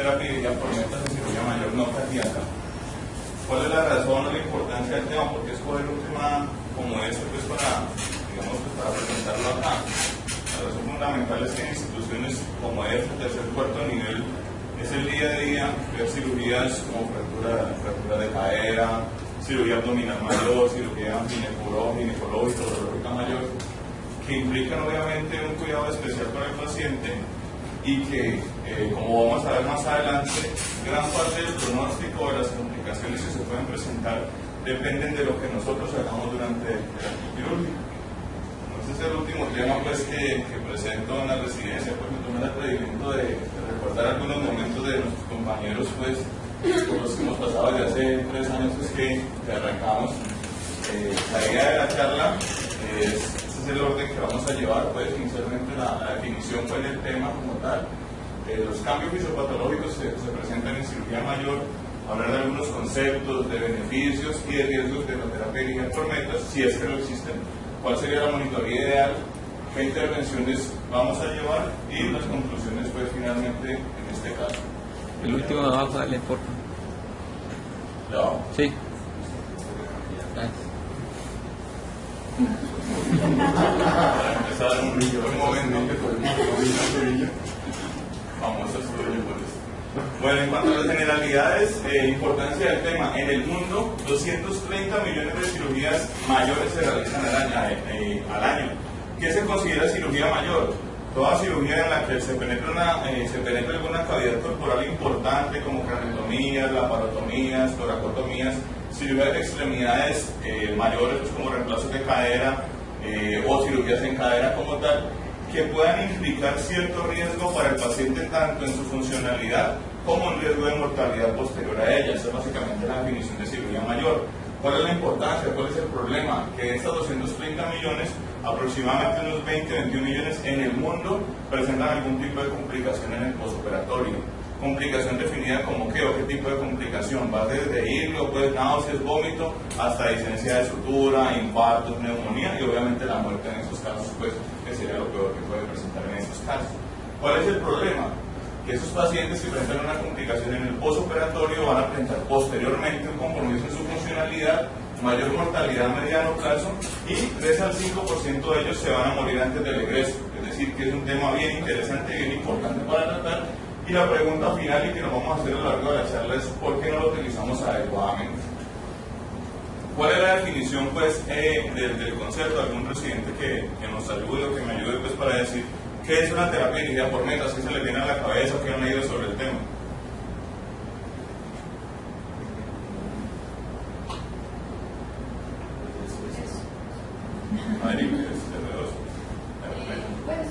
terapia dirigida por metas en cirugía mayor no cardíaca. ¿Cuál es la razón o la importancia del tema? Porque escoger un tema como este pues para presentarlo acá. La razón fundamental es que en instituciones como esta, tercer, cuarto nivel, es el día a día ver cirugías como fractura de cadera, cirugía abdominal mayor, cirugía ginecológica, urológica mayor, que implican obviamente un cuidado especial para el paciente y que, como vamos a ver más adelante, gran parte del pronóstico de las complicaciones que se pueden presentar dependen de lo que nosotros hagamos durante el acto quirúrgico. Este es el último tema pues, que presento en la residencia, pues me tomé el atrevimiento de recordar algunos momentos de nuestros compañeros pues, por los que hemos pasado desde hace 3 años pues, que arrancamos. La idea de la charla es el orden que vamos a llevar, pues inicialmente la definición pues, del tema como tal, los cambios fisiopatológicos que se presentan en cirugía mayor, hablar de algunos conceptos, de beneficios y de riesgos de la terapia dirigida por metas, si es que no existen, cuál sería la monitoría ideal, qué intervenciones vamos a llevar y las conclusiones pues finalmente en este caso. El último de abajo, dale por favor. ¿De abajo? Sí. Gracias. Para empezar un momento que podemos famoso estudio por eso. Bueno, en cuanto a las generalidades, importancia del tema, en el mundo 230 millones de cirugías mayores se realizan al año. ¿Qué se considera cirugía mayor? Toda cirugía en la que se penetra alguna cavidad corporal importante como craneotomías, laparotomías, toracotomías, cirugías de extremidades mayores pues, como reemplazos de cadera o cirugías en cadera como tal, que puedan implicar cierto riesgo para el paciente tanto en su funcionalidad como en riesgo de mortalidad posterior a ella. Esa es básicamente la definición de cirugía mayor. ¿Cuál es la importancia? ¿Cuál es el problema? Que de estas 230 millones, aproximadamente unos 20-21 millones en el mundo presentan algún tipo de complicación en el postoperatorio. Complicación definida como qué o qué tipo de complicación, va desde hilo, pues náuseas, vómito, hasta disencia de sutura, infartos, neumonía y obviamente la muerte en esos casos, pues que sería lo peor que puede presentar en esos casos. ¿Cuál es el problema? Que esos pacientes que presentan una complicación en el postoperatorio van a presentar posteriormente un compromiso en su funcionalidad, mayor mortalidad a mediano plazo y 3 al 5% de ellos se van a morir antes del egreso. Es decir, que es un tema bien interesante y bien importante para tratar. Y la pregunta final y que nos vamos a hacer a lo largo de la charla es ¿por qué no lo utilizamos adecuadamente? ¿Cuál es la definición pues, del concepto? ¿Algún residente que nos ayude o que me ayude pues, para decir qué es una terapia dirigida por metas? ¿Qué se le viene a la cabeza o qué han leído sobre el tema? Pues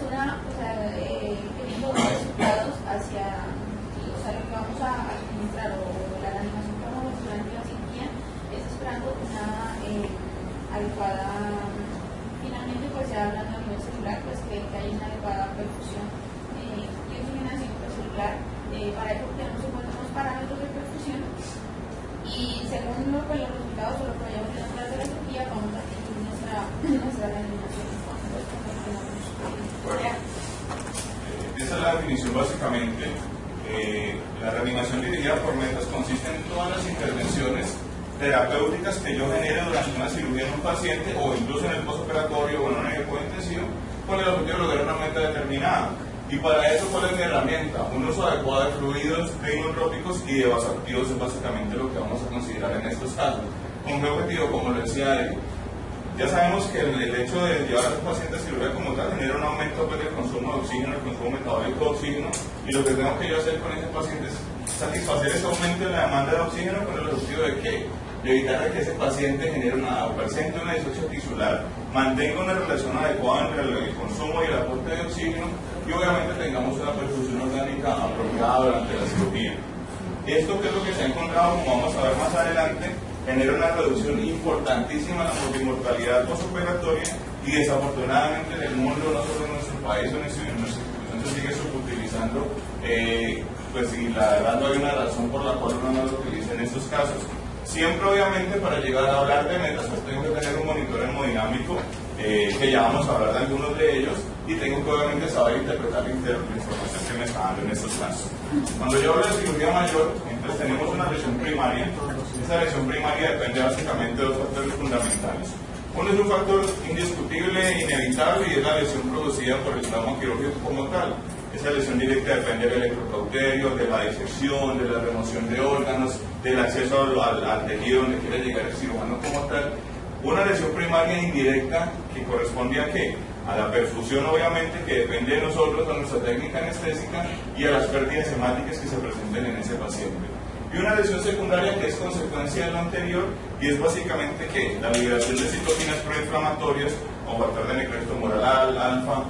teniendo resultados hacia lo que vamos a administrar o la animación que vamos a hacer durante la cirugía, es esperando una adecuada, finalmente pues se habla a nivel celular, pues que hay una adecuada perfusión y oxigenación celular. Para eso tenemos en cuenta unos parámetros de perfusión y según los resultados o lo que vayamos a hacer de la cirugía, vamos a tener nuestra reanimación. Esa es la definición básicamente. La reanimación dirigida por metas consiste en todas las intervenciones terapéuticas que yo genere durante una cirugía en un paciente o incluso en el postoperatorio o en un equipo intensivo con el objetivo de lograr una meta determinada. Y para eso, ¿cuál es mi herramienta? Un uso adecuado de fluidos, de inotrópicos y de vasoactivos es básicamente lo que vamos a considerar en estos casos. ¿Con qué objetivo? Como lo decía Eric, ya sabemos que el hecho de llevar a los pacientes a cirugía como tal genera un aumento pues, del consumo de oxígeno, el consumo metabólico de oxígeno, y lo que tengo que yo hacer con ese paciente es satisfacer ese aumento en la demanda de oxígeno con el objetivo de que de evitar que ese paciente genere presente una disocia tisular, mantenga una relación adecuada entre el consumo y el aporte de oxígeno y obviamente tengamos una perfusión orgánica apropiada durante la cirugía. Esto que es lo que se ha encontrado, como vamos a ver más adelante, genera una reducción importantísima en la mortalidad postoperatoria y desafortunadamente en el mundo, no solo en nuestro país o en nuestra institución, se sigue subutilizando, pues y la verdad no hay una razón por la cual uno no lo utilice en estos casos. Siempre obviamente para llegar a hablar de metas pues tengo que tener un monitor hemodinámico, que ya vamos a hablar de algunos de ellos, y tengo que obviamente saber interpretar la información que me está dando en estos casos. Cuando yo hablo de cirugía mayor, entonces tenemos una lesión primaria. Esa lesión primaria depende básicamente de dos factores fundamentales. Uno es un factor indiscutible e inevitable y es la lesión producida por el trauma quirúrgico como tal. Esa lesión directa depende del electrocauterio, de la disección, de la remoción de órganos, del acceso al tejido donde quiere llegar el cirujano como tal. Una lesión primaria indirecta que corresponde a ¿qué? A la perfusión, obviamente, que depende de nosotros, a nuestra técnica anestésica y a las pérdidas hemáticas que se presenten en ese paciente. Y una lesión secundaria que es consecuencia de lo anterior y es básicamente ¿qué? La liberación de citoquinas proinflamatorias o factor de necrosis tumoral alfa,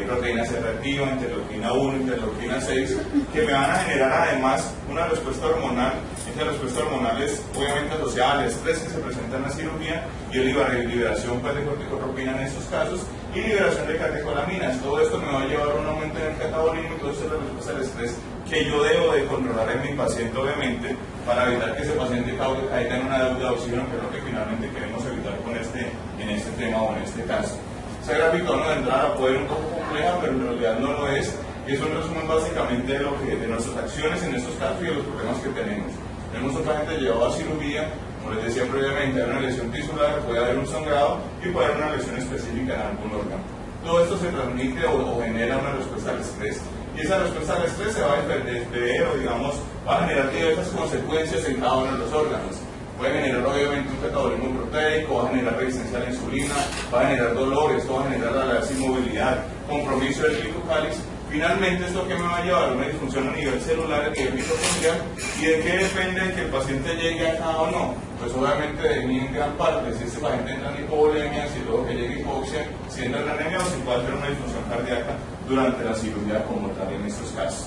proteína C reactiva, interleuquina 1, interleuquina 6, que me van a generar además una respuesta hormonal. Esa respuesta hormonal es obviamente asociada al estrés que se presenta en la cirugía y la liberación pues, de corticotropina en estos casos y liberación de catecolaminas. Todo esto me va a llevar a un aumento en el catabolismo y todo eso es la respuesta al estrés que yo debo de controlar en mi paciente, obviamente, para evitar que ese paciente caiga en una deuda de oxígeno, que es lo que finalmente queremos evitar con en este tema o en este caso. Esa gráfica no de entrada puede ser un poco compleja, pero en realidad no lo es. Y es un resumen básicamente de nuestras acciones en estos casos y de los problemas que tenemos. Tenemos un paciente llevado a cirugía, como les decía previamente, hay una lesión tisular, puede haber un sangrado y puede haber una lesión específica en algún órgano. Todo esto se transmite o genera una respuesta al estrés. Y esa respuesta al estrés se va a despedir o digamos, va a generar diversas consecuencias en cada uno de los órganos. Puede generar obviamente un catabolismo proteico, va a generar resistencia a la insulina, va a generar dolores, va a generar la inmovilidad, compromiso del glicocáliz. Finalmente, esto que me va a llevar a una disfunción a nivel celular, a nivel mitocondrial, y de qué depende de que el paciente llegue acá o no. Pues obviamente de mí en gran parte, si este paciente entra en hipovolemia, si luego que llegue hipoxia, si entra en anemia o si puede hacer una disfunción cardíaca durante la cirugía como tal en estos casos.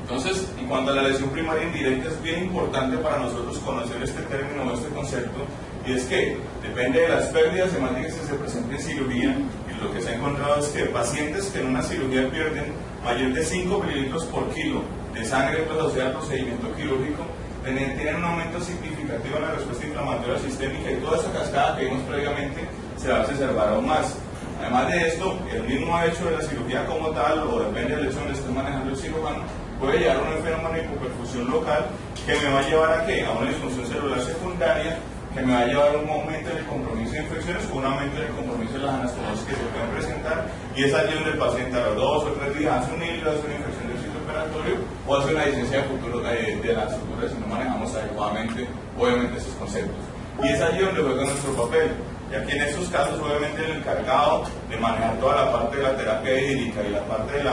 Entonces, en cuanto a la lesión primaria indirecta, es bien importante para nosotros conocer este término o este concepto, y es que depende de las pérdidas hemáticas que se presenten en cirugía, y lo que se ha encontrado es que pacientes que en una cirugía pierden mayor de 5 mililitros por kilo de sangre asociada al procedimiento quirúrgico, tienen un aumento significativo en la respuesta inflamatoria sistémica y toda esa cascada que vimos previamente se va a exacerbar aún más. Además de esto, el mismo hecho de la cirugía como tal, o depende de la lesión que esté manejando el cirujano, puede llevar a un fenómeno de hipoperfusión local que me va a llevar a ¿qué? A una disfunción celular secundaria, que me va a llevar a un aumento en el compromiso de infecciones o un aumento en el compromiso de las anastomosis que se pueden presentar, y es allí donde el paciente a los 2 o 3 días hace un hilo, hace una infección del sitio operatorio o hace una licencia de futuro de la estructura si no manejamos adecuadamente obviamente esos conceptos. Y es allí donde juega nuestro papel. Y aquí en estos casos, obviamente, el encargado de manejar toda la parte de la terapia hídrica y la parte del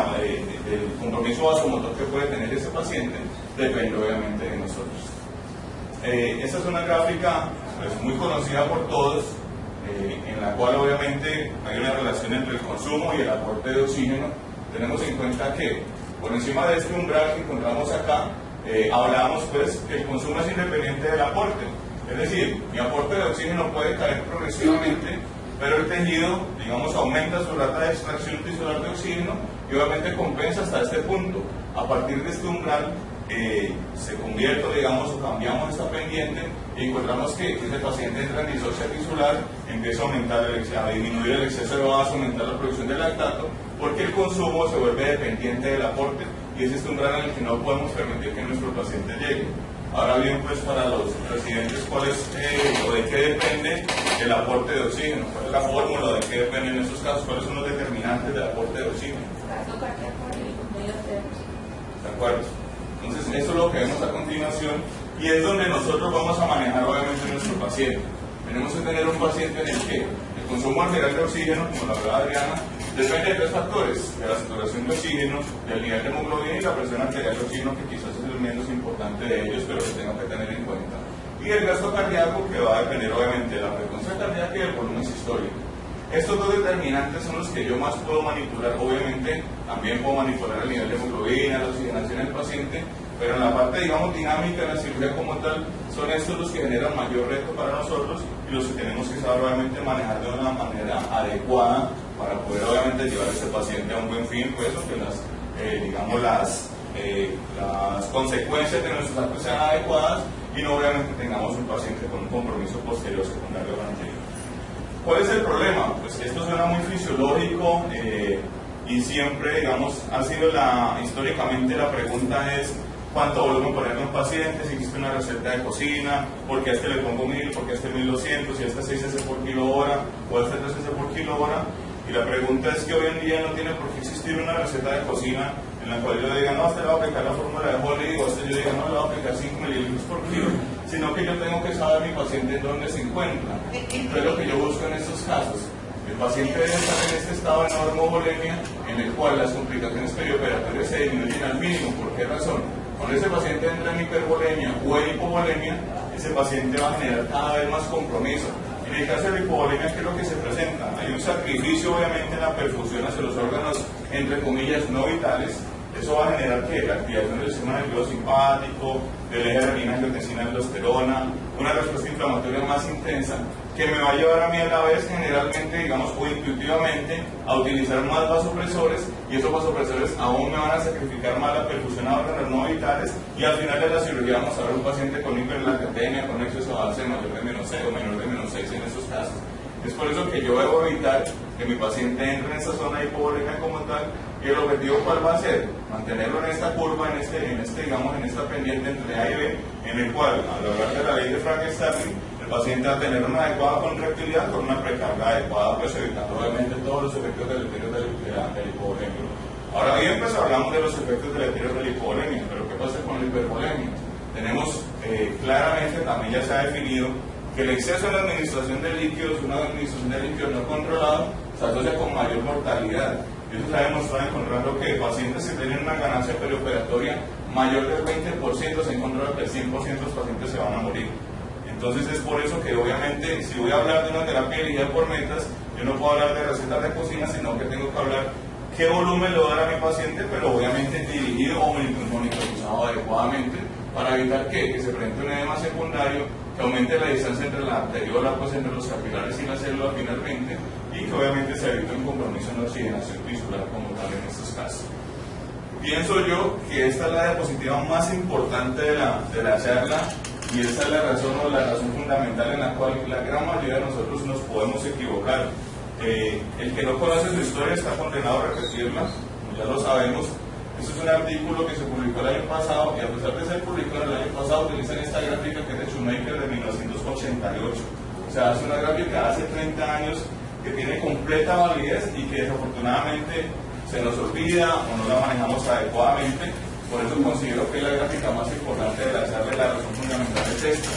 compromiso vasomotor que puede tener ese paciente, depende obviamente de nosotros. Esta es una gráfica pues, muy conocida por todos, en la cual obviamente hay una relación entre el consumo y el aporte de oxígeno. Tenemos en cuenta que por encima de este umbral que encontramos acá, hablábamos pues que el consumo es independiente del aporte. Es decir, mi aporte de oxígeno puede caer progresivamente, pero el tejido, digamos, aumenta su rata de extracción tisular de oxígeno y obviamente compensa hasta este punto. A partir de este umbral se convierte, digamos, o cambiamos esta pendiente y encontramos que ese paciente entra en disocia tisular, empieza a aumentar a disminuir el exceso de vaso, aumentar la producción de lactato, porque el consumo se vuelve dependiente del aporte y es este umbral en el que no podemos permitir que nuestro paciente llegue. Ahora bien, pues para los residentes, ¿cuál es o de qué depende el aporte de oxígeno? ¿Cuál es la fórmula de qué depende en estos casos? ¿Cuáles son los determinantes del aporte de oxígeno? ¿De acuerdo? Entonces, eso es lo que vemos a continuación y es donde nosotros vamos a manejar obviamente nuestro paciente. Tenemos que tener un paciente en el que el consumo arterial de oxígeno, como la hablaba Adriana, depende de 3 factores: de la saturación de oxígeno, del nivel de hemoglobina y la presión arterial de oxígeno, que quizás es el menos importante de ellos, pero que tengo que tener en cuenta. Y el gasto cardíaco, que va a depender obviamente de la frecuencia cardíaca y del volumen sistólico. Estos 2 determinantes son los que yo más puedo manipular. Obviamente también puedo manipular el nivel de hemoglobina, la oxigenación del paciente, pero en la parte, digamos, dinámica de la cirugía como tal, son estos los que generan mayor reto para nosotros y los que tenemos que saber obviamente manejar de una manera adecuada para poder obviamente llevar a este paciente a un buen fin, pues, o que las consecuencias de nuestros actos sean adecuadas y no obviamente tengamos un paciente con un compromiso posterior secundario o anterior. ¿Cuál es el problema? Pues esto suena muy fisiológico y siempre, digamos, ha sido históricamente la pregunta es cuánto volumen ponerle a un paciente, si existe una receta de cocina, por qué a este le pongo 1000, por qué a este 1200, si a este 6 cc por kilo hora o a este 3 cc por kilo hora. Y la pregunta es que hoy en día no tiene por qué existir una receta de cocina en la cual yo diga, no, a este le voy a aplicar la fórmula de Holly, o a este yo diga, no, le voy a aplicar 5 mililitros por kilo, sino que yo tengo que saber mi paciente en dónde se encuentra. Entonces lo que yo busco en estos casos, el paciente debe estar en este estado de normovolemia en el cual las complicaciones perioperatorias se disminuyen al mínimo. ¿Por qué razón? Cuando ese paciente entra en hipervolemia o en hipovolemia, ese paciente va a generar cada vez más compromiso. En el caso de la hipovolemia, ¿qué es lo que se presenta? Hay un sacrificio, obviamente, en la perfusión hacia los órganos, entre comillas, no vitales. Eso va a generar que la activación del sistema nervioso simpático, del eje renina, angiotensina, aldosterona, una respuesta inflamatoria más intensa, que me va a llevar a mí a la vez, generalmente, digamos, o intuitivamente, a utilizar más vasopresores, y esos vasopresores aún me van a sacrificar más la perfusión a órganos no vitales, y al final de la cirugía vamos a ver un paciente con hiperlactatemia, con exceso de avance mayor de -6 o menor de -6 en esos casos. Es por eso que yo debo evitar que mi paciente entre en esa zona de hipovolemia como tal, y el objetivo ¿cuál va a ser? Mantenerlo en esta curva, en esta pendiente entre A y B, en el cual, al hablar de la ley de Frank-Starling, el paciente va a tener una adecuada contractilidad con una precarga adecuada, pues evitando obviamente todos los efectos deleterios del hipovolemia. Ahora bien, pues hablamos de los efectos deleterios de la hipovolemia, pero ¿qué pasa con la hipervolemia? Tenemos claramente, también ya se ha definido, que el exceso en la administración de líquidos, una administración de líquidos no controlado, se asocia con mayor mortalidad. Y eso se ha demostrado encontrando que pacientes que tienen una ganancia perioperatoria mayor del 20%, se encontró que el 100% de los pacientes se van a morir. Entonces es por eso que obviamente, si voy a hablar de una terapia dirigida por metas, yo no puedo hablar de recetas de cocina, sino que tengo que hablar qué volumen le voy a dar a mi paciente, pero obviamente dirigido o monitorizado adecuadamente, para evitar que se presente un edema secundario, que aumente la distancia entre la arteriola, pues entre los capilares y la célula finalmente, y que obviamente se evite un compromiso en la oxigenación tisular como tal en estos casos. Pienso yo que esta es la diapositiva más importante de la charla, y esa es la razón fundamental en la cual la gran mayoría de nosotros nos podemos equivocar. El que no conoce su historia está condenado a repetirla, ya lo sabemos. Este es un artículo que se publicó el año pasado, y a pesar de ser publicado el año pasado, utilizan esta gráfica que es de Shoemaker de 1988. O sea, es una gráfica de hace 30 años que tiene completa validez y que desafortunadamente se nos olvida o no la manejamos adecuadamente. Por eso considero que es la gráfica más importante de la charla, y la razón fundamental es esta.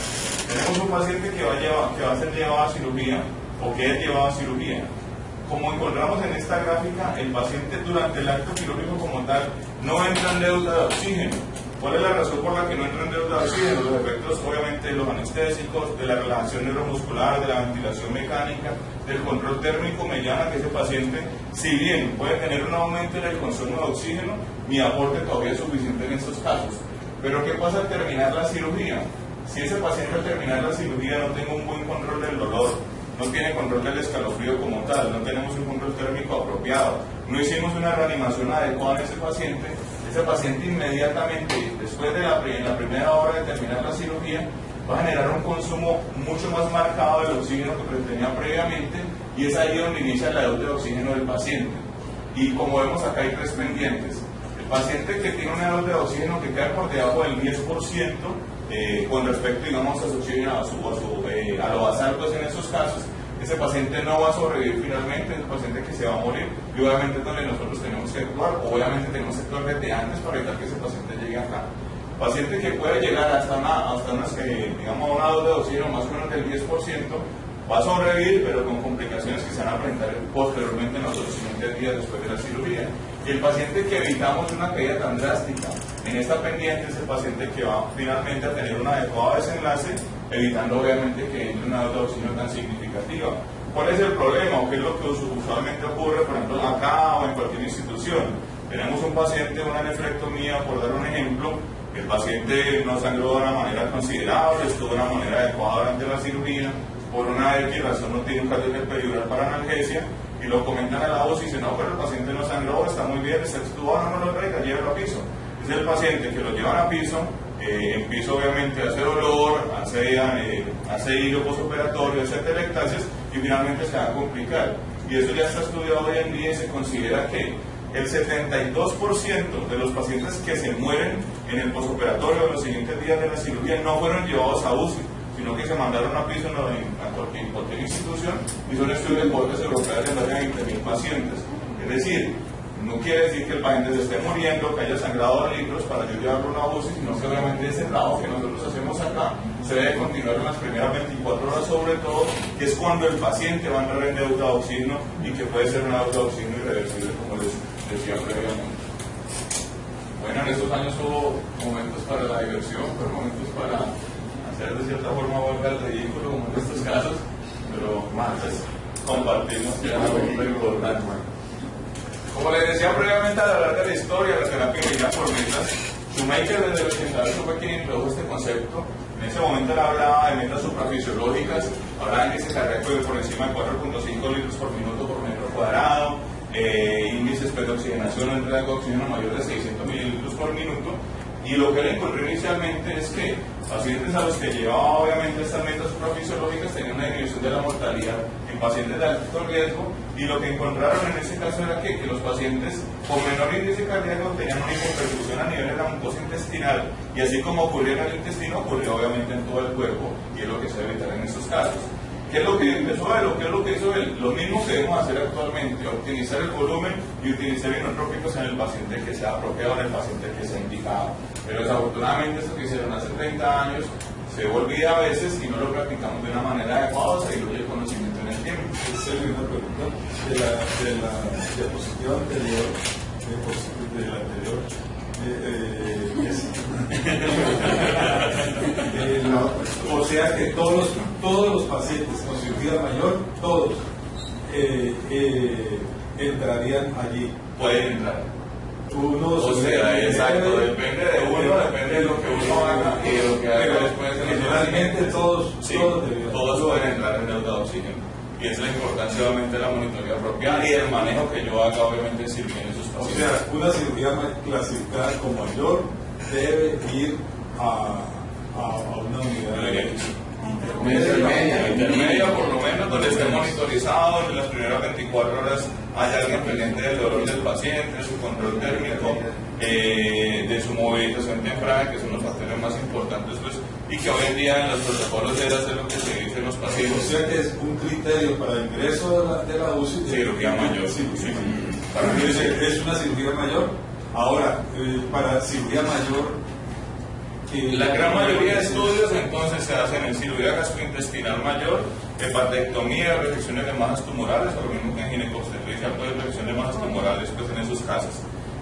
Tenemos un paciente que va a ser llevado a cirugía, o que es llevado a cirugía. Como encontramos en esta gráfica, el paciente durante el acto quirúrgico como tal no entra en deuda de oxígeno. ¿Cuál es la razón por la que no entra en deuda de oxígeno? Los efectos, obviamente, de los anestésicos, de la relajación neuromuscular, de la ventilación mecánica, del control térmico, me llama que ese paciente, si bien puede tener un aumento en el consumo de oxígeno, mi aporte todavía es suficiente en estos casos. Pero ¿qué pasa al terminar la cirugía? Si ese paciente al terminar la cirugía no tiene un buen control del dolor, no tiene control del escalofrío como tal, no tenemos un control térmico apropiado, no hicimos una reanimación adecuada en ese paciente inmediatamente, después de la primera hora de terminar la cirugía, va a generar un consumo mucho más marcado del oxígeno que tenía previamente, y es ahí donde inicia la deuda de oxígeno del paciente. Y como vemos acá hay tres pendientes. El paciente que tiene una deuda de oxígeno que cae por debajo del 10%, con respecto, digamos, a su oxígeno, a lo basal, pues en esos casos, ese paciente no va a sobrevivir finalmente, es el paciente que se va a morir, y obviamente es donde nosotros tenemos que actuar, obviamente tenemos que actuar desde antes para evitar que ese paciente llegue acá. Paciente que puede llegar hasta una deuda de oxígeno más o menos del 10%, va a sobrevivir, pero con complicaciones que se van a presentar posteriormente en los siguientes días después de la cirugía. Y el paciente que evitamos una caída tan drástica en esta pendiente es el paciente que va finalmente a tener un adecuado desenlace, evitando obviamente que entre una deuda de oxígeno tan significativa. ¿Cuál es el problema o qué es lo que usualmente ocurre, por ejemplo, acá o en cualquier institución? Tenemos un paciente, una nefrectomía, por dar un ejemplo, el paciente no sangró de una manera considerable, estuvo de una manera adecuada durante la cirugía, por una X razón no tiene un catéter peridural para analgesia, y lo comentan a la voz y dicen, no, pero el paciente no sangró, está muy bien, está estuvo, no lo traiga, llévelo a piso. Es el paciente que lo llevan a piso, en piso obviamente hace dolor, hace hilo postoperatorio, hace telectasias, y finalmente se va a complicar. Y eso ya está estudiado hoy en día y se considera que el 72% de los pacientes que se mueren en el posoperatorio en los siguientes días de la cirugía no fueron llevados a UCI, sino que se mandaron a piso en cualquier institución, y son estudios de cortes europeas de más de 20.000 pacientes. Es decir, no quiere decir que el paciente se esté muriendo, que haya sangrado a litros para yo llevarlo a una UCI, sino que obviamente ese trabajo que nosotros hacemos acá se debe continuar en las primeras 24 horas, sobre todo, que es cuando el paciente va a entrar en deuda de oxígeno, y que puede ser una deuda de oxígeno irreversible, como les decía previamente. Bueno, en estos años hubo momentos para la diversión, pero momentos para hacer de cierta forma volver al ridículo, como en estos casos, pero más es compartirnos, que era muy importante. Como les decía previamente, a la larga de la historia, la terapia guiada por metas, Shoemaker desde el 88 fue quien introdujo este concepto. En ese momento él hablaba de metas suprafisiológicas, hablaba de índice cardíaco de por encima de 4.5 litros por minuto por metro cuadrado, índices de oxigenación o entrada de oxígeno mayor de 600 mililitros por minuto, y lo que él encontró inicialmente es que pacientes a los que llevaba obviamente estas metas suprafisiológicas tenían una disminución de la mortalidad en pacientes de alto riesgo, y lo que encontraron en ese caso era que los pacientes con menor índice cardíaco tenían una hipoperfusión a nivel de la mucosa intestinal, y así como ocurrió en el intestino, ocurrió obviamente en todo el cuerpo, y es lo que se debe evitar en estos casos. ¿Qué es lo que empezó él? ¿Qué es lo que hizo él? Lo mismo que debemos hacer actualmente, optimizar el volumen y utilizar inotrópicos en el paciente que sea apropiado, en el paciente que sea indicado. Pero desafortunadamente esto que hicieron hace 30 años se olvida a veces y no lo practicamos de una manera adecuada, se diluye el conocimiento en el tiempo. Esa es una pregunta de la diapositiva anterior, o sea que todos los pacientes con cirugía mayor, todos entrarían allí. Pueden entrar. O sea, exacto, depende de uno, depende de lo que uno haga y de lo que haga después. Generalmente todos pueden entrar en deuda de oxígeno. Y esa es la importancia obviamente de la monitoría apropiada y el manejo que yo haga obviamente si bien esos pacientes. O sea, una cirugía clasificada como mayor debe ir a una unidad intermedia por lo menos, donde esté monitorizado, en las primeras 24 horas haya alguien pendiente del dolor del paciente, de su control térmico, de su movilización temprana, que son los factores más importantes, pues, y que hoy en día en los protocolos debe hacer lo que se dice en los pacientes. O sea que es un criterio para el ingreso de la UCI. Cirugía mayor. Sí. Para mí es una cirugía mayor. Ahora, para cirugía mayor, la gran mayoría de estudios entonces se hacen en cirugía gastrointestinal mayor, hepatectomía, resecciones de masas tumorales, o lo mismo que en ginecobstetricia, pues resección de masas tumorales, pues en esos casos.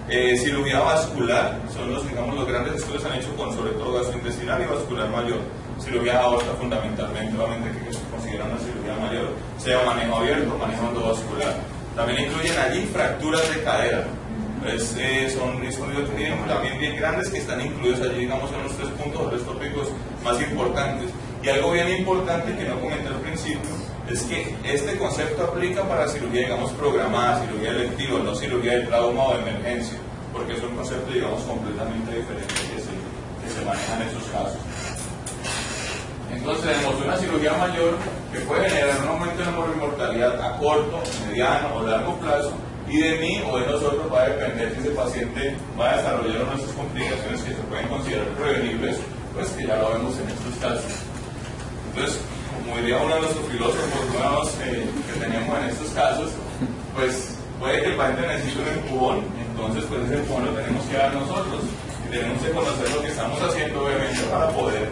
Cirugía vascular, son los grandes estudios que se han hecho con sobre todo gastrointestinal y vascular mayor. Cirugía aorta fundamentalmente, obviamente que se considera una cirugía mayor, sea manejo abierto, manejo endovascular. También incluyen allí fracturas de cadera. Son estudios también bien grandes que están incluidos allí, digamos, en los 3 puntos, los tópicos más importantes. Y algo bien importante que no comenté al principio es que este concepto aplica para cirugía, digamos, programada, cirugía electiva, no cirugía de trauma o de emergencia, porque es un concepto, digamos, completamente diferente que se maneja en esos casos. Entonces tenemos una cirugía mayor que puede generar un aumento en la mortalidad a corto, mediano o largo plazo, y de mí o de nosotros va a depender si ese paciente va a desarrollar unas complicaciones que se pueden considerar prevenibles, pues que ya lo vemos en estos casos. Entonces, como diría uno de nuestros filósofos nuevos que tenemos en estos casos, pues puede que el paciente necesite un empujón, entonces pues ese empujón lo tenemos que dar nosotros y tenemos que conocer lo que estamos haciendo obviamente para poder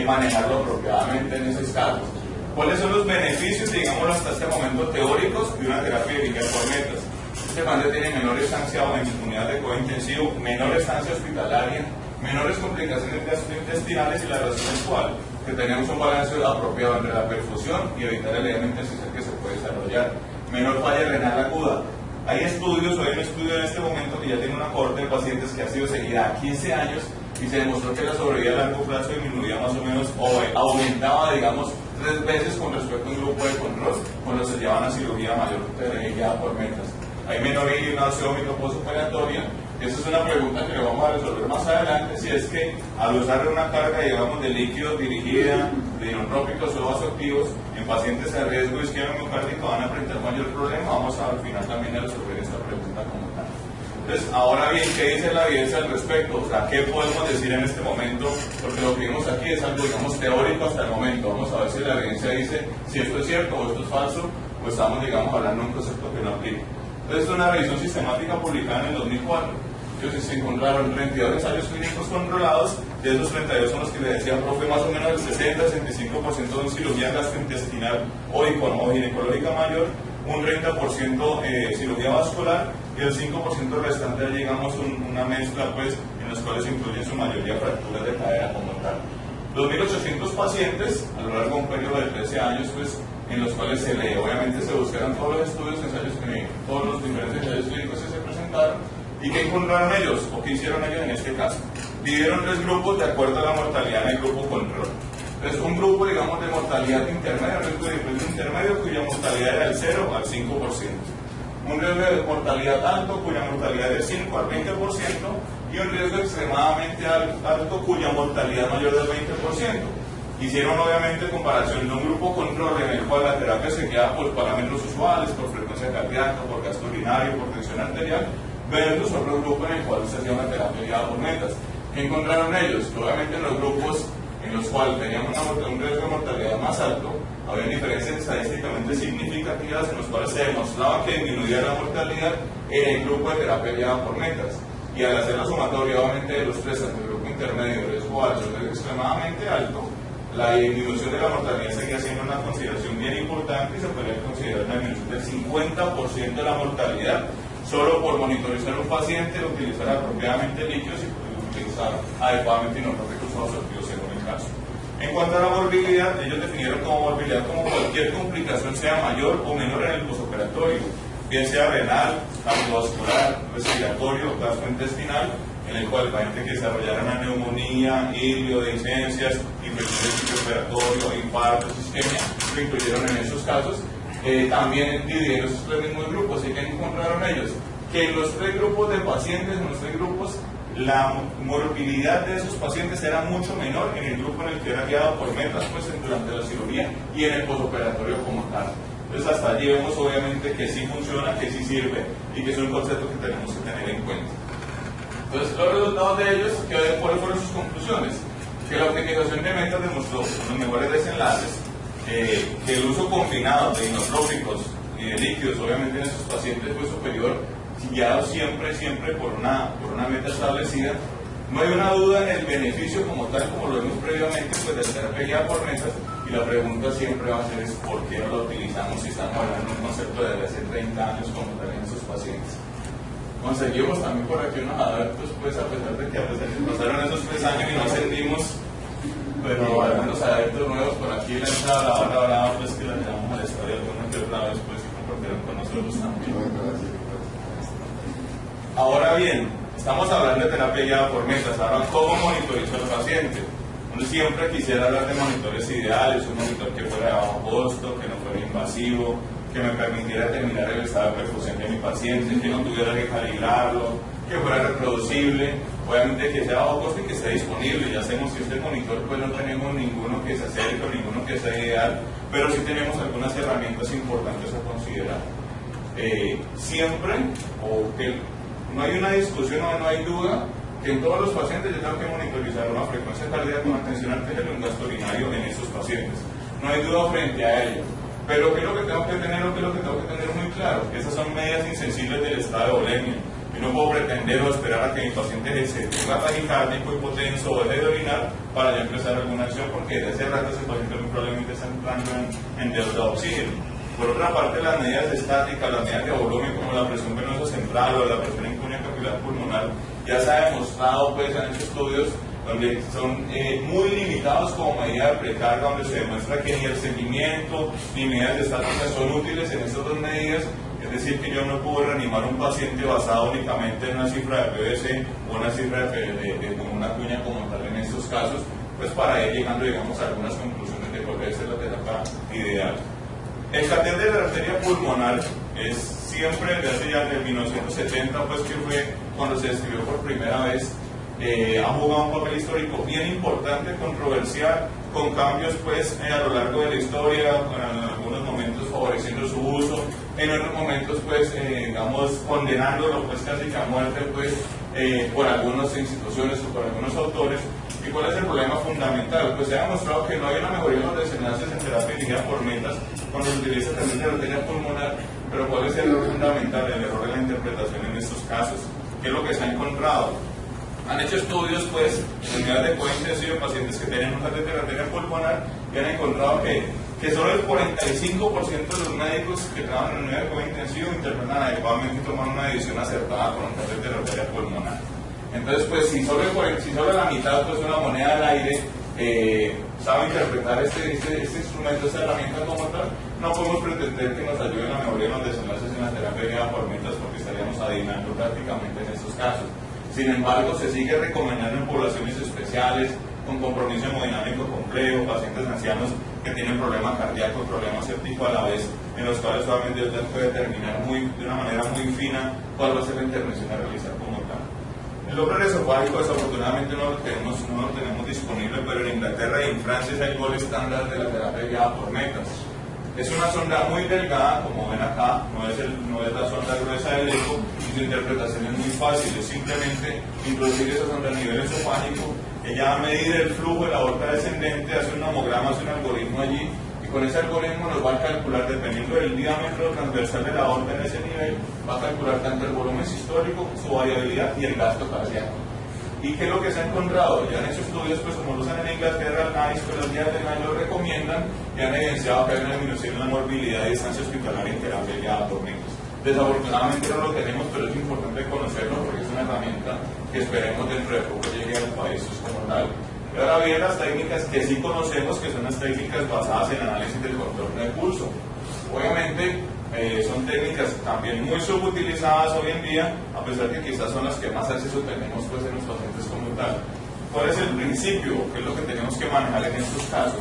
manejarlo apropiadamente en esos casos. ¿Cuáles son los beneficios, digámoslo hasta este momento, teóricos de una terapia eficaz por metas? Este paciente tiene menor estancia en unidad de cuidado intensivo, menor estancia hospitalaria, menores complicaciones gastrointestinales y la razón es cual, que tenemos un balance apropiado entre la perfusión y evitar el edema intersticial que se puede desarrollar, menor falla renal aguda. Hay estudios, o hay un estudio en este momento que ya tiene una cohorte de pacientes que ha sido seguida a 15 años y se demostró que la sobrevida a largo plazo disminuía más o menos, o aumentaba, digamos, 3 veces con respecto a un grupo de control cuando se llevan a cirugía mayor guiada por metas. Hay menor ignaciómico postoperatoria. Esa es una pregunta que le vamos a resolver más adelante, si es que al usar una carga, digamos, de líquidos dirigida, de inotrópicos o vasoactivos, en pacientes a riesgo de isquemia miocárdica van a enfrentar mayor problema. Vamos al final también a resolver esta pregunta como tal. Entonces, ahora bien, ¿qué dice la evidencia al respecto? O sea, ¿qué podemos decir en este momento? Porque lo que vimos aquí es algo, digamos, teórico hasta el momento. Vamos a ver si la evidencia dice si esto es cierto o esto es falso, o estamos, digamos, hablando de un concepto que no aplica. Entonces, es una revisión sistemática publicada en el 2004. Ellos se encontraron 32 ensayos clínicos controlados, de esos 32 son los que le decía, profe, más o menos el 60-65% son cirugía gastrointestinal o ginecológica mayor, un 30% cirugía vascular y el 5% restante llegamos a una mezcla, pues, en los cuales incluyen su mayoría fracturas de cadera como tal. 2.800 pacientes a lo largo de un periodo de 13 años, pues, en los cuales obviamente se buscaron todos los estudios, todos los diferentes ensayos clínicos que se presentaron. ¿Y qué encontraron ellos? ¿O qué hicieron ellos en este caso? Dividieron 3 grupos de acuerdo a la mortalidad en el grupo control. Entonces, un grupo, digamos, de mortalidad intermedia, un riesgo de diferencia intermedio, cuya mortalidad era del 0 al 5%. Un riesgo de mortalidad alto, cuya mortalidad es del 5 al 20%, y un riesgo extremadamente alto, cuya mortalidad mayor del 20%. Hicieron, obviamente, comparación de un grupo control en el cual la terapia se guiaba por parámetros usuales, por frecuencia cardíaca, por gasto urinario, por tensión arterial, versus otro grupo en el cual se hacía una terapia guiada por metas. ¿Qué encontraron ellos? Que obviamente en los grupos en los cuales tenían un riesgo de mortalidad más alto, había diferencias estadísticamente significativas en los cuales se demostraba que disminuía la mortalidad en el grupo de terapia guiada por metas. Y al hacer la sumatoria, obviamente, de los tres, entre el grupo intermedio, riesgo alto y riesgo extremadamente alto, la disminución de la mortalidad seguía siendo una consideración bien importante y se podría considerar una disminución del 50% de la mortalidad solo por monitorizar un paciente, utilizar apropiadamente líquidos y utilizar adecuadamente inorgánicos absortivos según el caso. En cuanto a la morbilidad, ellos definieron como morbilidad como cualquier complicación sea mayor o menor en el postoperatorio, bien sea renal, cardiovascular, respiratorio, gastrointestinal, en el cual el paciente que desarrollara una neumonía, iliodescencias, infección respiratorio, infartos, isquemia, lo incluyeron en esos casos. También dividieron esos 3 mismos grupos. ¿Y qué encontraron ellos? Que en los 3 grupos de pacientes, en los 3 grupos, la morbilidad de esos pacientes era mucho menor en el grupo en el que era guiado por metas, pues, durante la cirugía y en el postoperatorio como tal. Entonces, hasta allí vemos obviamente que sí funciona, que sí sirve y que es un concepto que tenemos que tener en cuenta. Entonces, los resultados de ellos, ¿cuáles fueron sus conclusiones? Que la optimización de metas demostró los mejores desenlaces, que el uso combinado de inotrópicos y de líquidos, obviamente en esos pacientes, fue superior, guiado siempre por una meta establecida. No hay una duda en el beneficio como tal, como lo vimos previamente, pues de la terapia guiada por metas, y la pregunta siempre va a ser es ¿por qué no lo utilizamos si estamos hablando de un concepto de hace 30 años como tal en esos pacientes? Conseguimos también por aquí unos adeptos, pues a pesar de que pasaron esos 3 años y no ascendimos, pero algunos adeptos nuevos por aquí, la entrada, la barra brava, pues que la llevamos a la historia alguna que otra vez, pues y compartieron con nosotros también. Ahora bien, estamos hablando de terapia guiada por metas. Ahora, ¿cómo monitorizo al paciente? Uno siempre quisiera hablar de monitores ideales, un monitor que fuera de bajo costo, que no fuera invasivo, que me permitiera determinar el estado de perfusión de mi paciente, que no tuviera que calibrarlo, que fuera reproducible, obviamente que sea bajo costo y que esté disponible. Ya sabemos que este monitor pues no tenemos ninguno que se acerque o ninguno que sea ideal, pero sí tenemos algunas herramientas importantes a considerar. Siempre, o que no hay una discusión o no hay duda, que en todos los pacientes yo tengo que monitorizar una frecuencia cardíaca con atención arterial y un gasto urinario en esos pacientes. No hay duda frente a ello. Pero ¿qué es lo que tengo que tener o qué es lo que tengo que tener muy claro? Que esas son medidas insensibles del estado de volemia. Yo no puedo pretender o esperar a que mi paciente se tenga taquicárdico, hipotenso o deje de orinar para ya empezar alguna acción, porque desde hace rato ese paciente muy probablemente está entrando en deuda de oxígeno. Por otra parte, las medidas estáticas, las medidas de volumen como la presión venosa central o la presión en cuña capilar pulmonar, ya se ha demostrado pues en estos estudios donde son muy limitados como medida de precarga, donde se demuestra que ni el seguimiento ni medidas estáticas son útiles en estas 2 medidas. Es decir, que yo no puedo reanimar a un paciente basado únicamente en una cifra de PVC o una cifra de una cuña como tal en estos casos, pues para ir llegando, digamos, a algunas conclusiones de cuál debe ser la terapia ideal. El catéter de la arteria pulmonar es siempre, desde ya desde 1970, pues que fue cuando se describió por primera vez, ha jugado un papel histórico bien importante, controversial, con cambios pues a lo largo de la historia, en algunos momentos favoreciendo su uso, en otros momentos pues digamos condenándolo pues casi que a muerte pues por algunas instituciones o por algunos autores. ¿Y cuál es el problema fundamental? Pues se ha demostrado que no hay una mejoría en los desenlaces en terapia dirigida por metas cuando se utiliza también la arteria pulmonar, pero ¿cuál es el error fundamental? El error de la interpretación en estos casos. ¿Qué es lo que se ha encontrado? Han hecho estudios pues en unidades de cuidado intensivo de pacientes que tienen un de arteria pulmonar y han encontrado que solo el 45% de los médicos que trabajan en unidad de cuidado intensivo interpretan adecuadamente y toman una decisión acertada con un de arteria pulmonar. Entonces, pues si solo la mitad, pues una moneda al aire, sabe interpretar este instrumento, esta herramienta como tal, no podemos pretender que nos ayude en la mejoría de los desenlaces en la terapia guiada por metas, porque estaríamos adivinando prácticamente en estos casos. Sin embargo, se sigue recomendando en poblaciones especiales, con compromiso hemodinámico complejo, pacientes ancianos que tienen problema cardíaco y problema séptico a la vez, en los cuales solamente usted puede determinar de una manera muy fina cuál va a ser la intervención a realizar como tal. El doble esofágico desafortunadamente no lo tenemos disponible, pero en Inglaterra y en Francia es el gol estándar de la terapia guiada por metas. Es una sonda muy delgada, como ven acá, no es la sonda gruesa del eco, y su interpretación es muy fácil, es simplemente introducir esa sonda a nivel esofágico, ella va a medir el flujo de la aorta descendente, hace un homograma, hace un algoritmo allí, y con ese algoritmo nos va a calcular, dependiendo del diámetro transversal de la aorta en ese nivel, va a calcular tanto el volumen sistólico, su variabilidad y el gasto cardíaco. ¿Y qué es lo que se ha encontrado? Ya han hecho estudios, pues como lo usan en Inglaterra, NICE, pues los días del año lo recomiendan, y han evidenciado que hay una disminución en la morbilidad y distancia hospitalaria en terapia guiada por metas. Desafortunadamente no lo tenemos, pero es importante conocerlo porque es una herramienta que esperemos dentro de poco llegue al país como tal. Y ahora bien, las técnicas que sí conocemos, que son las técnicas basadas en análisis del contorno de pulso. Obviamente son técnicas también muy subutilizadas hoy en día, a pesar que quizás son las que más acceso tenemos pues, en los pacientes como tal. ¿Cuál es el principio? ¿Qué es lo que tenemos que manejar en estos casos?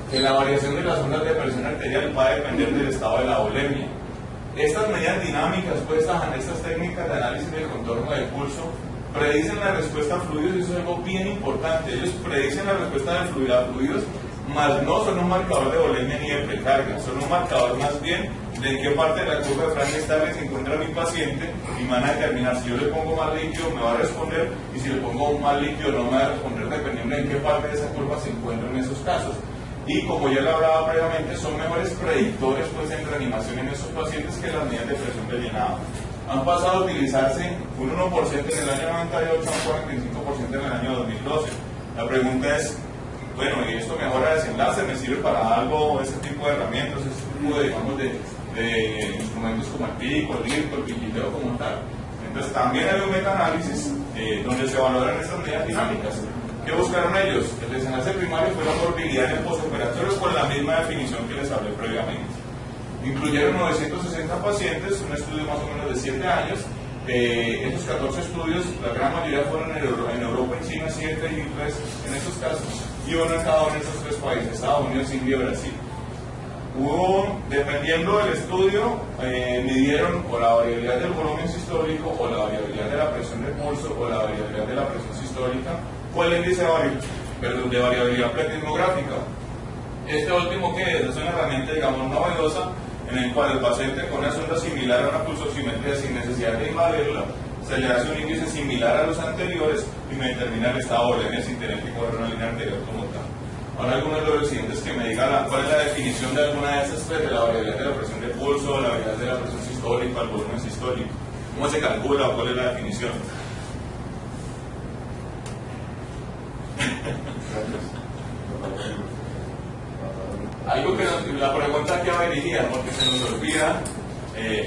Que la variación de las ondas de presión arterial va a depender del estado de la volemia. Estas medidas dinámicas, pues, estas técnicas de análisis del contorno del pulso, predicen la respuesta a fluidos, y eso es algo bien importante. Ellos predicen la respuesta de fluidos, mas no son un marcador de volemia ni de precarga, son un marcador más bien de en qué parte de la curva de Frankenstein se encuentra mi paciente, y me van a determinar si yo le pongo más líquido me va a responder, y si le pongo más líquido no me va a responder, dependiendo de en qué parte de esa curva se encuentra en esos casos. Y como ya lo hablaba previamente, son mejores predictores pues, en reanimación en esos pacientes que las medidas de presión de llenado. Han pasado a utilizarse un 1% en el año 98 un 45% en el año 2012. La pregunta es, bueno, ¿y esto mejora desenlace? ¿Me sirve para algo ese tipo de herramientas, ese tipo de, digamos, de instrumentos como el pico, el LIRCO, el piquiteo como tal? Entonces también hay un metaanálisis donde se valoran estas medidas dinámicas. ¿Qué buscaron ellos? El desenlace primario fue la morbilidad en el postoperatorio con la misma definición que les hablé previamente. Incluyeron 960 pacientes, un estudio más o menos de 7 años. Esos 14 estudios, la gran mayoría fueron en Europa, en China, 7 y 3 en esos casos, y uno en cada uno de esos 3 países, Estados Unidos, India y Brasil. Dependiendo del estudio, midieron o la variabilidad del volumen sistólico, o la variabilidad de la presión de pulso, o la variabilidad de la presión sistólica, o el índice de variabilidad pletismográfica. Este último, que es una herramienta, digamos, novedosa, en el cual el paciente con una sonda similar a una pulsoximetría sin necesidad de invadirla, se le hace un índice similar a los anteriores y me determina el estado de volemia sin tener que correr una línea arterial como tal. Ahora algunos de los residentes que me digan cuál es la definición de alguna de esas tres, de la variabilidad de la presión de pulso, la variabilidad de la presión sistólica, el volumen sistólico. ¿Cómo se calcula o cuál es la definición? Algo que la pregunta que va dirigida, porque se nos olvida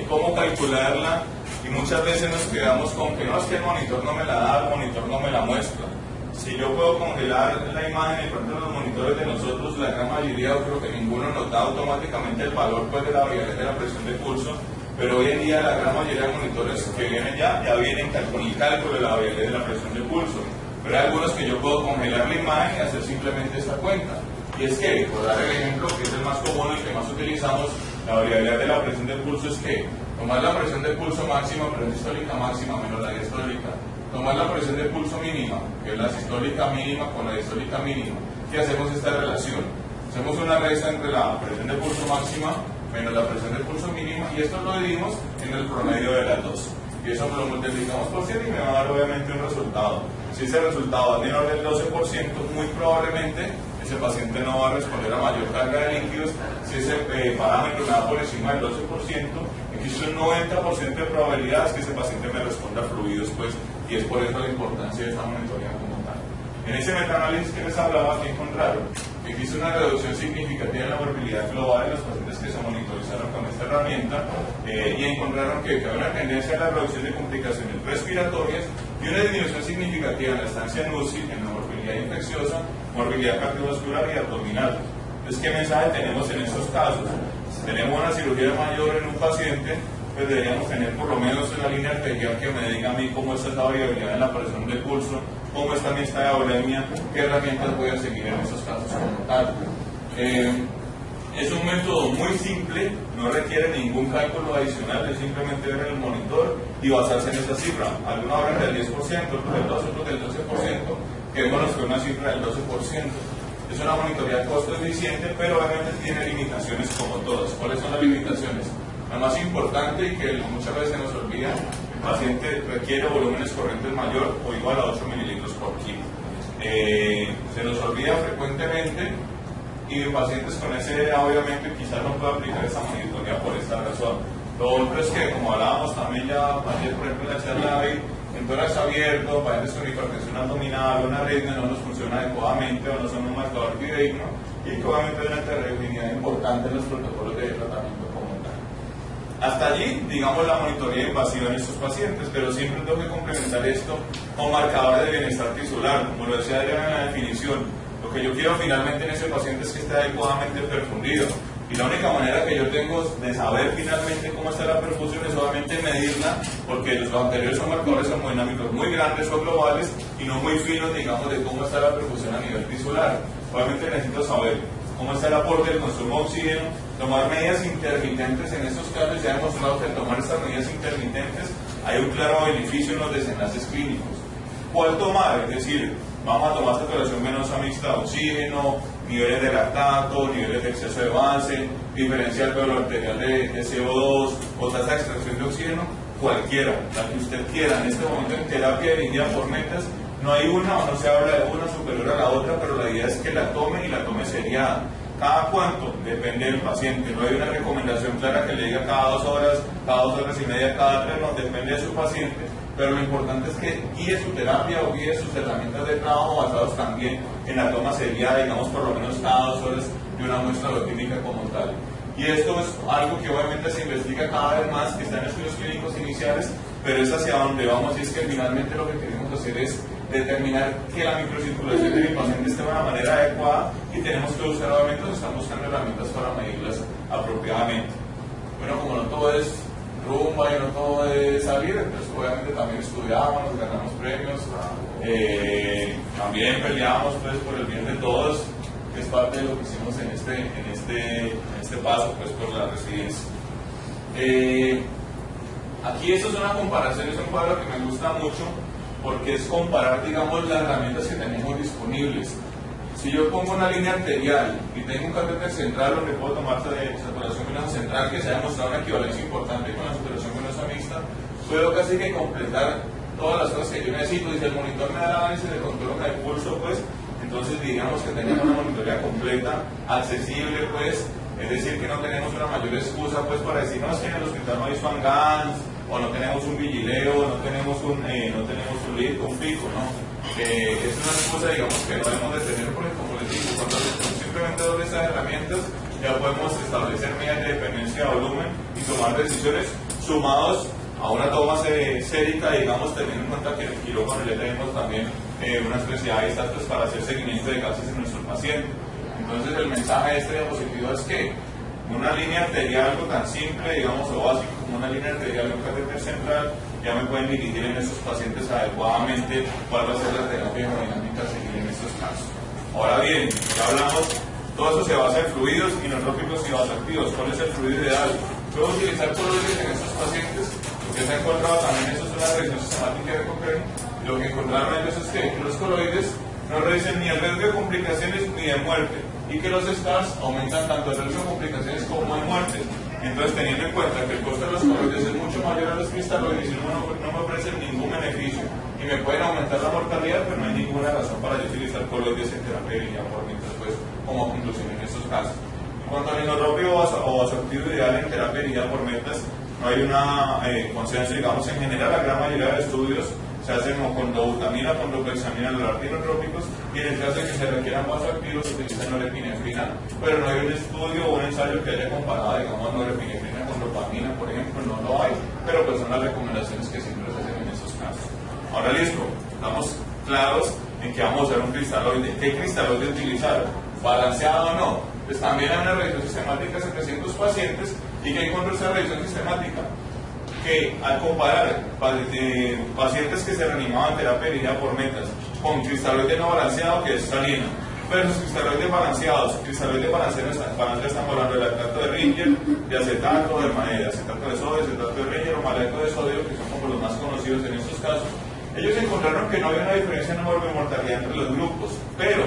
cómo calcularla, y muchas veces nos quedamos con que no, es que el monitor no me la da, el monitor no me la muestra. Si yo puedo congelar la imagen, y por ejemplo los monitores de nosotros, la gran mayoría, yo creo que ninguno nos da automáticamente el valor pues, de la variabilidad de la presión de pulso, pero hoy en día la gran mayoría de monitores que vienen ya vienen con el cálculo de la variabilidad de la presión de pulso. Pero hay algunos que yo puedo congelar la imagen y hacer simplemente esta cuenta. Y es que, por dar el ejemplo, que es el más común, el que más utilizamos, la variabilidad de la presión de pulso es que tomar la presión de pulso máxima, presión sistólica máxima menos la diastólica, tomar la presión de pulso mínima, que es la sistólica mínima con la diastólica mínima, ¿qué hacemos esta relación? Hacemos una resta entre la presión de pulso máxima menos la presión de pulso mínima, y esto lo dividimos en el promedio de las dos. Y eso lo multiplicamos por 100 y me va a dar obviamente un resultado. Si ese resultado es menor del 12%, muy probablemente ese paciente no va a responder a mayor carga de líquidos. Si ese parámetro me da por encima del 12%, existe un 90% de probabilidades que ese paciente me responda a fluidos, pues, y es por eso la importancia de esta monitoría como tal. En ese metaanálisis que les hablaba, que encontraron que existe una reducción significativa en la morbilidad global en los pacientes que se monitorizaron con esta herramienta, y encontraron que había una tendencia a la reducción de complicaciones respiratorias y una disminución significativa en la estancia en UCI, en la morbilidad infecciosa, morbilidad cardiovascular y abdominal. Entonces, ¿qué mensaje tenemos en estos casos? Si tenemos una cirugía mayor en un paciente, pues deberíamos tener por lo menos una línea arterial que me diga a mí cómo está la variabilidad en la presión del pulso, cómo está mi estado de uremia, qué herramientas voy a seguir en esos casos como tal. Es un método muy simple, no requiere ningún cálculo adicional, es simplemente ver el monitor y basarse en esa cifra. Algunos hablan del 10%, otros del 12%, otros del 12%, quedémonos con una cifra del 12%. Es una monitoría costo eficiente, pero obviamente tiene limitaciones como todas. ¿Cuáles son las limitaciones? La más importante, y que muchas veces se nos olvida, el paciente requiere volúmenes corrientes mayor o igual a 8 mililitros por kilo. Se nos olvida frecuentemente, y en pacientes con SDA obviamente quizás no pueda aplicar esa monitoría por esta razón. Lo otro es que, como hablábamos también ya ayer, por ejemplo, en la charla de hoy, en tórax abierto, pacientes con hipertensión abdominal o una arritmia no nos funciona adecuadamente o no son un marcador fidedigno, y que obviamente hay una heterogeneidad importante en los protocolos de tratamiento como tal. Hasta allí, digamos, la monitoría invasiva en estos pacientes, pero siempre tengo que complementar esto con marcadores de bienestar tisular, como lo decía Adrián en la definición. Lo que yo quiero finalmente en ese paciente es que esté adecuadamente perfundido. Y la única manera que yo tengo de saber finalmente cómo está la perfusión es obviamente medirla, porque los anteriores son marcadores hemodinámicos muy grandes o globales y no muy finos, digamos, de cómo está la perfusión a nivel tisular. Obviamente necesito saber cómo está el aporte del consumo de oxígeno, tomar medidas intermitentes. En estos casos ya hemos demostrado que al tomar estas medidas intermitentes hay un claro beneficio en los desenlaces clínicos. ¿Cuál tomar? Es decir, vamos a tomar saturación venosa mixta de oxígeno, niveles de lactato, niveles de exceso de base, diferencial velo arterial de CO2 o tasa de extracción de oxígeno, cualquiera, la que usted quiera. En este momento en terapia dirigida por metas no hay una o no se habla de una superior a la otra, pero la idea es que la tome y la tome seriada. ¿Cada cuánto? Depende del paciente. No hay una recomendación clara que le diga cada 2 horas, cada 2 horas y media, cada 3, no, depende de su paciente. Pero lo importante es que guíe su terapia o guíe sus herramientas de trabajo basados también en la toma seriada, digamos, por lo menos cada 2 horas de una muestra bioquímica como tal. Y esto es algo que obviamente se investiga cada vez más, que está en estudios clínicos iniciales, pero es hacia donde vamos, y es que finalmente lo que queremos hacer es determinar que la microcirculación de mi paciente esté de una manera adecuada, y tenemos que buscar, obviamente, nos están buscando herramientas para medirlas apropiadamente. Bueno, como no todo es rumba y no todo es salir, entonces obviamente también estudiábamos, ganamos premios, también peleábamos pues por el bien de todos, que es parte de lo que hicimos en este paso pues por la residencia. Aquí esto es una comparación, es un cuadro que me gusta mucho porque es comparar, digamos, las herramientas que tenemos disponibles. Si yo pongo una línea arterial y tengo un catéter central donde puedo tomar saturación venosa central, que se ha demostrado una equivalencia importante con la saturación venosa mixta, puedo casi que completar todas las cosas que yo necesito. Y si el monitor me da el análisis de control de pulso, pues entonces digamos que tenemos una monitoría completa, accesible, pues, es decir, que no tenemos una mayor excusa pues para decir, no, es que en el hospital no hay Swan-Ganz, o no tenemos un vigileo, no tenemos un pico, ¿no? Es una excusa, digamos, que no debemos de tener, porque como les digo, cuando simplemente doy estas herramientas ya podemos establecer medidas de dependencia de volumen y tomar decisiones sumados a una toma sérica, digamos, teniendo en cuenta que en el quirófano ya tenemos también una especialidad de status para hacer seguimiento de gases en nuestro paciente. Entonces el mensaje de este diapositivo es que una línea arterial, algo tan simple, digamos, o básico como una línea arterial y un catéter central, ya me pueden dirigir en estos pacientes adecuadamente cuál va a ser la terapia hemodinámica a seguir en estos casos. Ahora bien, ya hablamos, todo eso se basa en fluidos inotrópicos y vasoactivos. ¿Cuál es el fluido ideal? Puedo utilizar coloides en estos pacientes, lo que se ha encontrado también, eso es una revisión sistemática de Cochrane. Lo que encontraron ellos es que los coloides no reducen ni el riesgo de complicaciones ni de muerte, y que los stars aumentan tanto el riesgo de complicaciones como de muerte. Entonces, teniendo en cuenta que el costo de los coloides es mucho mayor a los cristaloides y no me ofrecen ningún beneficio y me pueden aumentar la mortalidad, pero no hay ninguna razón para yo utilizar coloides en terapia de línea por mientras, pues, como conclusión en estos casos. En cuanto al inotropio o vasoactivo ideal en terapia de línea por metas, no hay una consenso, digamos, en general. La gran mayoría de estudios se hacen con dobutamina, con dofloxamina, los inotrópicos, y en el caso de que se requieran vasoactivos se utiliza norepinefrina, pero no hay un estudio o un ensayo que haya comparado, digamos, norepinefrina con dopamina, por ejemplo, no lo hay, pero pues son las recomendaciones que siempre se hacen en esos casos. Ahora listo, estamos claros en que vamos a usar un cristaloide. ¿Qué cristaloide utilizar? ¿Balanceado o no? Pues también hay una revisión sistemática de 700 pacientes, y que encontró esa revisión sistemática que al comparar pacientes que se reanimaban terapia dirigida por metas con cristaloide no balanceado, que es salina, versus cristaloides balanceados. Cristaloides balanceados estamos hablando de lactato de Ringer, de acetato de sodio, acetato de Ringer o malato de sodio, que son como los más conocidos en estos casos. Ellos encontraron que no había una diferencia en número de mortalidad entre los grupos, pero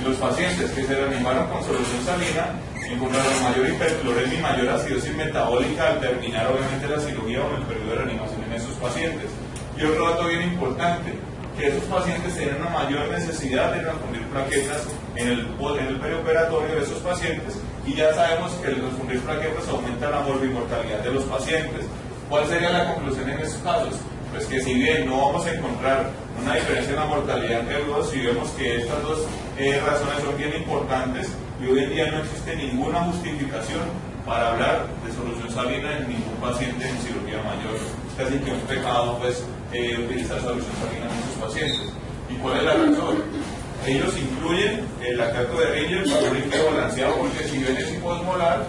los pacientes que se reanimaron con solución salina encontraron mayor hipercloresmia y mayor acidosis metabólica al terminar obviamente la cirugía o en el periodo de reanimación en esos pacientes. Y otro dato bien importante, que esos pacientes tienen una mayor necesidad de transfundir plaquetas en el perioperatorio de esos pacientes, y ya sabemos que el transfundir plaquetas aumenta la morbimortalidad de los pacientes. ¿Cuál sería la conclusión en esos casos? Pues que si bien no vamos a encontrar una diferencia en la mortalidad entre los dos, si vemos que estas dos razones son bien importantes, y hoy en día no existe ninguna justificación para hablar de solución salina en ningún paciente en cirugía mayor. Es casi que un pecado, pues, utilizar solución salina en esos pacientes. ¿Y cuál es la razón? Ellos incluyen el lactato de Ringer para un líquido balanceado, porque si bien es hiposmolar,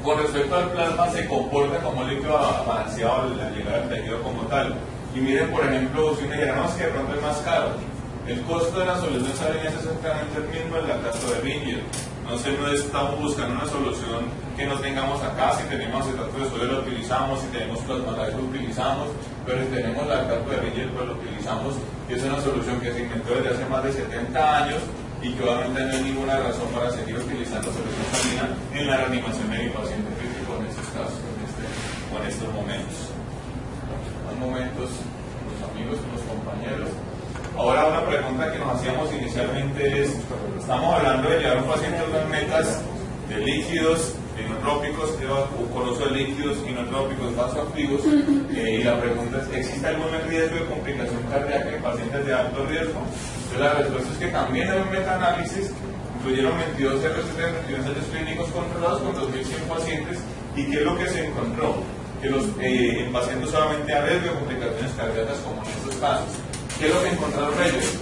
con respecto al plasma se comporta como líquido balanceado al llegar al tejido como tal. Y miren, por ejemplo, si uno dijera, no, es que de pronto es más caro. El costo de la solución salina es exactamente el mismo del lactato de Ringer. No estamos buscando una solución que no tengamos acá. Si tenemos acetato de sodio lo utilizamos, si tenemos plasmalato lo utilizamos, pero si tenemos lactato de Ringer pues lo utilizamos. Y es una solución que se inventó desde hace más de 70 años y que obviamente no hay ninguna razón para seguir utilizando solución salina en la reanimación de mi paciente crítico en estos casos, en estos momentos. Los momentos con los amigos, con los compañeros. Ahora una pregunta que nos hacíamos inicialmente es, estamos hablando de llevar a un paciente a unas metas de líquidos inotrópicos o con uso de líquidos inotrópicos vasoactivos, y la pregunta es, ¿existe algún riesgo de complicación cardíaca en pacientes de alto riesgo? Entonces la respuesta es que también hay un metaanálisis, incluyeron 22 RCT, 22 ensayos clínicos controlados con 2.100 pacientes, y ¿qué es lo que se encontró? Que en pacientes solamente a riesgo de complicaciones cardíacas como en estos casos. ¿Qué es lo que encontraron ellos?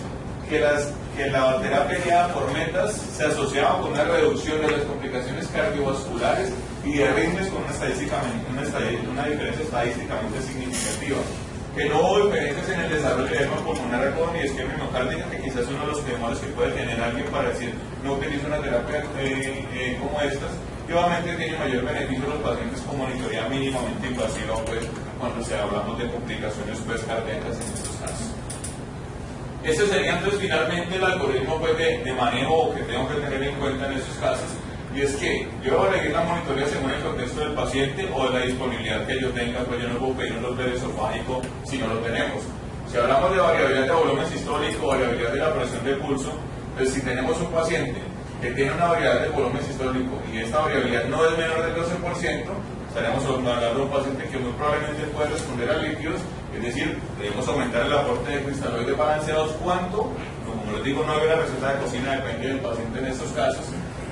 Que la terapia guiada por metas se asociaba con una reducción de las complicaciones cardiovasculares y de arritmias con una diferencia estadísticamente significativa. Que no hubo diferencias en el desarrollo de edema pulmonar ni isquemia miocárdica, que quizás es uno de los temores que puede tener alguien para decir no utilizo una terapia como estas, y obviamente tiene mayor beneficio a los pacientes con monitoría mínimamente invasiva, pues cuando hablamos de complicaciones pues cardíacas en estos casos. Ese sería entonces finalmente el algoritmo pues, de manejo que tengo que tener en cuenta en esos casos, y es que yo voy a elegir la monitoría según el contexto del paciente o de la disponibilidad que yo tenga, pues yo no puedo pedir un Doppler esofágico si no lo tenemos. Si hablamos de variabilidad de volumen sistólico, variabilidad de la presión de pulso, pues si tenemos un paciente que tiene una variabilidad de volumen sistólico y esta variabilidad no es menor del 12%, estaremos hablando de un paciente que muy probablemente puede responder a líquidos, es decir, debemos aumentar el aporte de cristaloides balanceados. ¿Cuánto? Como les digo, no hay una receta de cocina, depende del paciente en estos casos.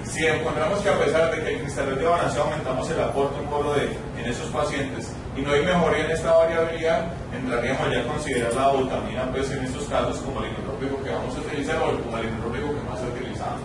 Si encontramos que a pesar de que el cristaloide balanceado aumentamos el aporte un poco en esos pacientes y no hay mejoría en esta variabilidad, entraríamos ya a considerar la dobutamina pues, en estos casos como el inotrópico que vamos a utilizar o como el inotrópico que más se utilizamos.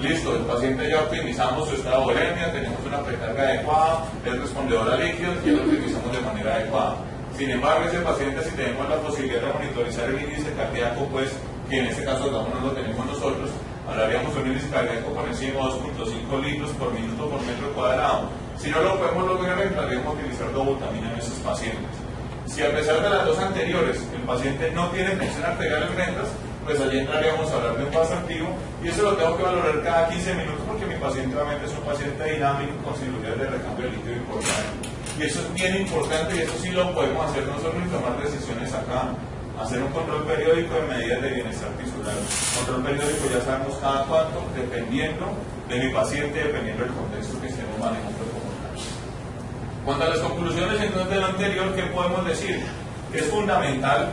Listo, el paciente ya optimizamos su estado de volemia, tenemos una precarga adecuada, es respondedor a líquidos y lo utilizamos de manera adecuada. Sin embargo, ese paciente, si tenemos la posibilidad de monitorizar el índice cardíaco, pues, que en este caso no lo tenemos nosotros, hablaríamos de un índice cardíaco por encima de 2.5 litros por minuto por metro cuadrado. Si no lo podemos lograr, entraríamos a utilizar dobutamina en esos pacientes. Si a pesar de las dos anteriores, el paciente no tiene tensión arterial en ventas, pues allí entraríamos a hablar de un paso activo, y eso lo tengo que valorar cada 15 minutos porque mi paciente realmente es un paciente dinámico con cirugías de recambio de líquido importante. Y eso es bien importante, y eso sí lo podemos hacer nosotros y tomar decisiones acá. Hacer un control periódico de medidas de bienestar tisular. Control periódico ya sabemos cada cuánto, dependiendo de mi paciente, dependiendo del contexto que estemos manejando como tal. Cuanto a las conclusiones entonces de lo anterior, ¿qué podemos decir? Que es fundamental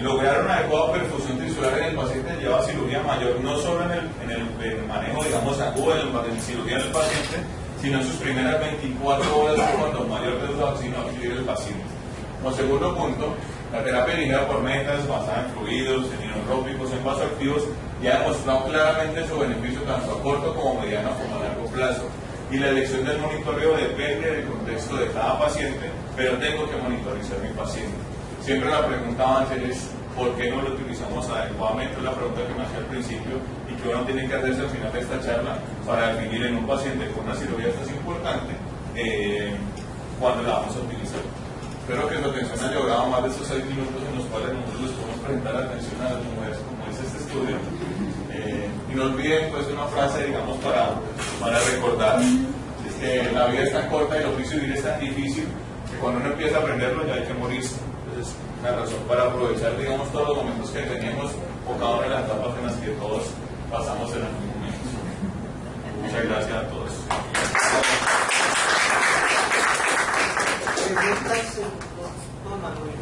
lograr una adecuada perfusión tisular en el paciente que lleva cirugía mayor, no solo en el manejo, digamos, agudo, en la cirugía del paciente, sino en sus primeras 24 horas cuando mayor deuda vacina adquiere el paciente. Como segundo punto, la terapia dirigida por metas basada en fluidos, en inotrópicos, en vasoactivos, ya ha demostrado claramente su beneficio tanto a corto como mediano como a largo plazo. Y la elección del monitoreo depende del contexto de cada paciente, pero tengo que monitorizar mi paciente. Siempre la pregunta va a ser es, ¿por qué no lo utilizamos adecuadamente? Es la pregunta que me hacía al principio y que uno tiene que hacerse al final de esta charla para definir en un paciente con una cirugía tan importante cuándo la vamos a utilizar. Espero que su atención haya logrado más de esos 6 minutos en los cuales nosotros les podemos prestar atención a las mujeres, como es este estudio. Y no olviden pues una frase, digamos, para recordar, es que la vida es tan corta y el oficio de vivir es tan difícil que cuando uno empieza a aprenderlo ya hay que morirse. Entonces, una razón para aprovechar, digamos, todos los momentos que tenemos o cada una de las etapas en las que todos pasamos en algún momento. Muchas gracias a todos. Preguntas, don Manuel.